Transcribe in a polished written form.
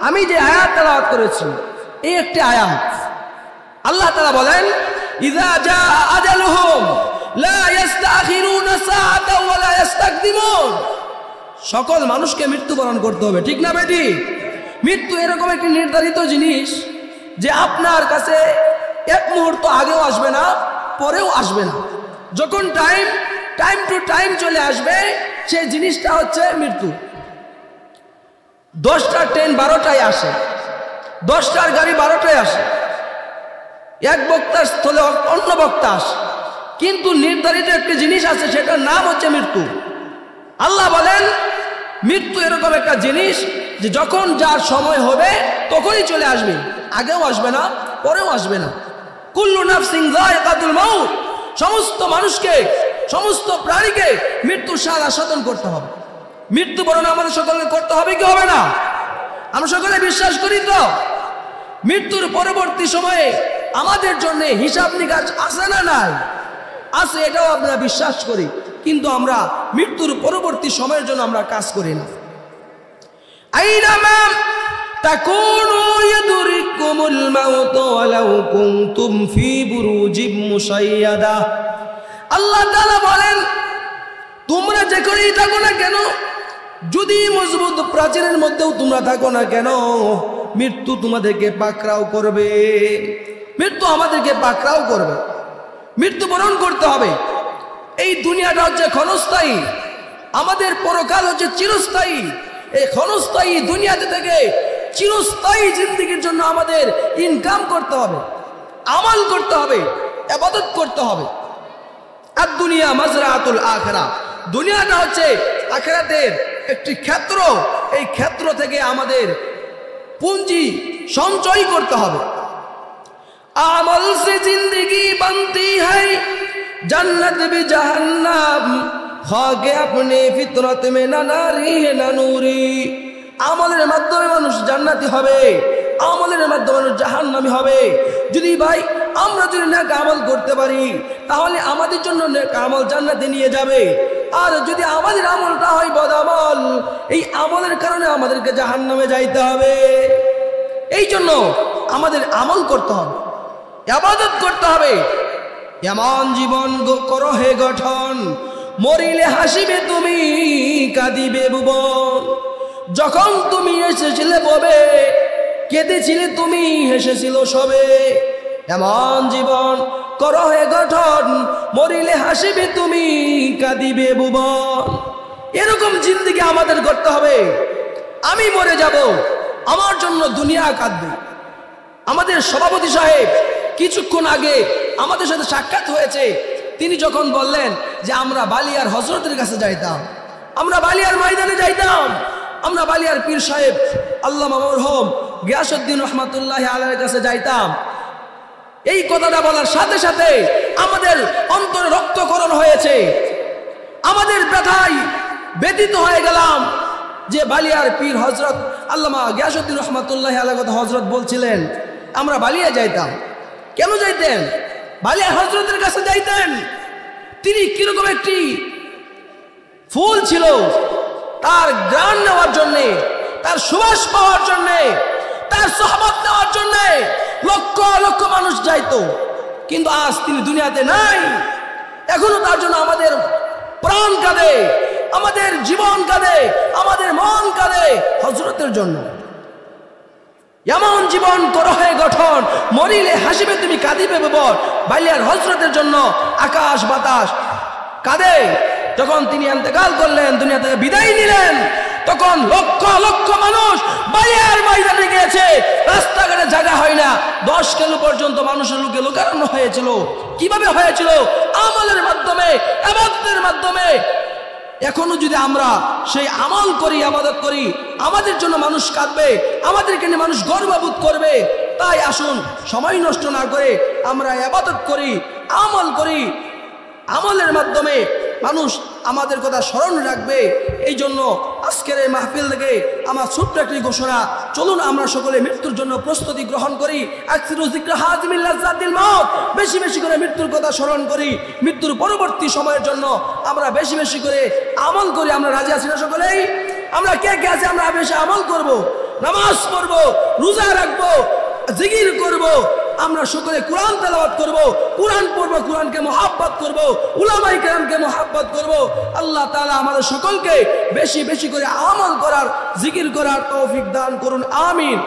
আমি যে আয়াত তেলাওয়াত করেছি এই একটি আয়াত। আল্লাহ তাআলা বলেন ইযা জা আজালুহুম লা ইস্তাখিরুনা সাআতাও ওয়া লা ইস্তাকদিমুন। সকল মানুষকে মৃত্যুবরণ করতে হবে, ঠিক না বেটি? মৃত্যু এরকম একটি নির্ধারিত জিনিস যে আপনার কাছে এক মুহূর্ত আগেও আসবে না, পরেও আসবে না। যখন টাইম টু টাইম চলে আসবে সেই জিনিসটা হচ্ছে মৃত্যু। 10টার ট্রেন 12টায় আসে, 10টার গাড়ি 12টায় আসে, এক বক্তার স্থলে অন্য বক্তা আসে, কিন্তু নির্ধারিত একটি জিনিস আছে, সেটার নাম হচ্ছে মৃত্যু। আল্লাহ বলেন মৃত্যু এরকম একটা জিনিস যে যখন যার সময় হবে তখনই চলে আসবে, আগেও আসবে না, পরেও আসবে না। কুল্লু নাফসিন যায়কাতুল মাউত। সমস্ত মানুষকে, সমস্ত প্রাণীকে মৃত্যুর স্বাদ আস্বাদন করতে হবে। মৃত্যুবরণ আমাদের সকলকে করতে হবে কি হবে না? আমরা সকলে বিশ্বাস করি তো মৃত্যুর পরবর্তী সময়ে আমাদের জন্য হিসাব নিকাশ আছে না নাই? আছে, এটাও আমরা বিশ্বাস করি, কিন্তু আমরা মৃত্যুর পরবর্তী সময়ের জন্য আমরা কাজ করি না। আইনামা তাকুনু ইয়াদরিকুমুল মাউত ওয়ালাউ কুনতুম ফি বুরুজিম মুশাইয়াদা। আল্লাহ তাআলা বলেন তোমরা যেখানেই থাকো না কেন, যদি মজবুত প্রাচীরের মধ্যেও তোমরা থাকো না কেন, মৃত্যু তোমাদেরকে পাকড়াও করবে। মৃত্যু আমাদেরকে পাকড়াও করবে, মৃত্যুবরণ করতে হবে। এই দুনিয়াটা হচ্ছে ক্ষণস্থায়ী, আমাদের পরকাল হচ্ছে চিরস্থায়ী। এই ক্ষণস্থায়ী দুনিয়াতে থেকে চিরস্থায়ী জিন্দেগির জন্য আমাদের ইনকাম করতে হবে, আমল করতে হবে, ইবাদত করতে হবে। আর দুনিয়া মাজরাতুল আখিরা, দুনিয়াটা হচ্ছে আখিরাতের একটি ক্ষেত্র। এই ক্ষেত্র থেকে আমাদের পুঁজি সঞ্চয় করতে হবে। আমল সে জিंदगी बनती है जन्नत भी जहन्नम खाके अपने फितरत में ना नारी है ना नूरी। আমলের মাধ্যমে মানুষ জান্নাতি হবে, আমলের মাধ্যমে মানুষ জাহান্নামী হবে। যদি ভাই আমরা যদি নেক আমল করতে পারি তাহলে আমাদের জন্য নেক আমল জান্নাতে নিয়ে যাবে। আর যদি আমাদের আমলটা হয় বদআমল, এই আমলের কারণে আমাদেরকে জাহান্নামে যাইতে হবে। এই জন্য আমাদের আমল করতে হবে, ইবাদত করতে হবে। এমন জীবন করো হে গঠন, মরিলে হাসিবে তুমি, কাঁদিবে ভুবন। যখন তুমি এসেছিলে ববে, কেঁদেছিলে তুমি, হেসেছিল সবে। এমন জীবন করো হে গঠন, মরিলে হাসিবে তুমি, কাঁদিবে ভুবন। এরকম জিন্দেগি আমাদের করতে হবে। আমি মরে যাব, আমার জন্য দুনিয়া কাঁদবে। আমাদের সভাপতি সাহেব কিছুক্ষণ আগে আমাদের সাথে সাক্ষাৎ হয়েছে, তিনি যখন বললেন যে আমরা বালিয়ার হযরতের কাছে যাইতাম, আমরা বালিয়ার ময়দানে যাইতাম, আমরা বালিয়ার পীর সাহেব আল্লামা মরহুম গিয়াসউদ্দিন রহমাতুল্লাহি আলাইহির কাছে যাইতাম। এই কথাটা বলার সাথে সাথে আমাদের অন্তরে রক্তক্ষরণ হয়েছে, আমাদের ব্যথায় ব্যথিত হয়ে গেলাম যে বালিয়ার পীর হযরত আল্লামা গিয়াসউদ্দিন রহমাতুল্লাহি আলাইহি কথা হযরত বলছিলেন আমরা বালিয়া যাইতাম। কেন যাইতেন? বালিয়া হযরতের কাছে যাইতেন। তিনি কিরকম একটি ফুল ছিল, তার ঘ্রাণ নেওয়ার জন্যে, তার সুবাস পাওয়ার জন্যে, তার সোহবত নেওয়ার জন্যে লক্ষ লক্ষ মানুষ যাইতো। কিন্তু আজ তিনি দুনিয়াতে নাই, এখনো তার জন্য আমাদের প্রাণ কাঁদে, আমাদের জীবন কাঁদে, আমাদের মন কাঁদে হযরতের জন্য। এমন জীবন করো হে গঠন, মরিলে হাসিবে তুমি, কাঁদিবে ভুবন। বালিয়ার হযরতের জন্য আকাশ বাতাস কাঁদে। যখন তিনি ইন্তেকাল করলেন, দুনিয়া থেকে বিদায় নিলেন, তখন লক্ষ লক্ষ মানুষ বালিয়ার ময়দানে গিয়েছে। রাস্তাঘাটে জায়গা হয় না, 10 কিলো পর্যন্ত মানুষের লোকে লোকারণ্য হয়েছিল। কিভাবে হয়েছিল? আমলের মাধ্যমে, ইবাদতের মাধ্যমে। এখনো যদি আমরা সেই আমল করি, ইবাদত করি, আমাদের জন্য মানুষ কাঁদবে, আমাদেরকে নিয়ে মানুষ গর্ববোধ করবে। তাই আসুন সময় নষ্ট না করে আমরা ইবাদত করি, আমল করি। আমলের মাধ্যমে মানুষ আমাদের কথা স্মরণ রাখবে। এই জন্য আজকের এই মাহফিল থেকে আমার ছোট্ট একটি ঘোষণা, চলুন আমরা সকলে মৃত্যুর জন্য প্রস্তুতি গ্রহণ করি। আকসিরু যিকরা হাযিমিল লাযযাতিল মাউত, বেশি বেশি করে মৃত্যুর কথা স্মরণ করি। মৃত্যুর পরবর্তী সময়ের জন্য আমরা বেশি বেশি করে আমল করি। আমরা রাজি আছি না সকলেই? আমরা কে কে আছি আমরা বেশি আমল করব? নামাজ পড়বো, রোজা রাখবো, জিকির করব, আমরা সকলে কোরআন তেলাওয়াত করব, কোরআন পড়ব, কোরআনকে মহব্বত করব, উলামায়ে কেরামকে মহব্বত করব। আল্লাহ তাআলা আমাদের সকলকে বেশি বেশি করে আমল করার, জিকির করার তৌফিক দান করুন। আমিন।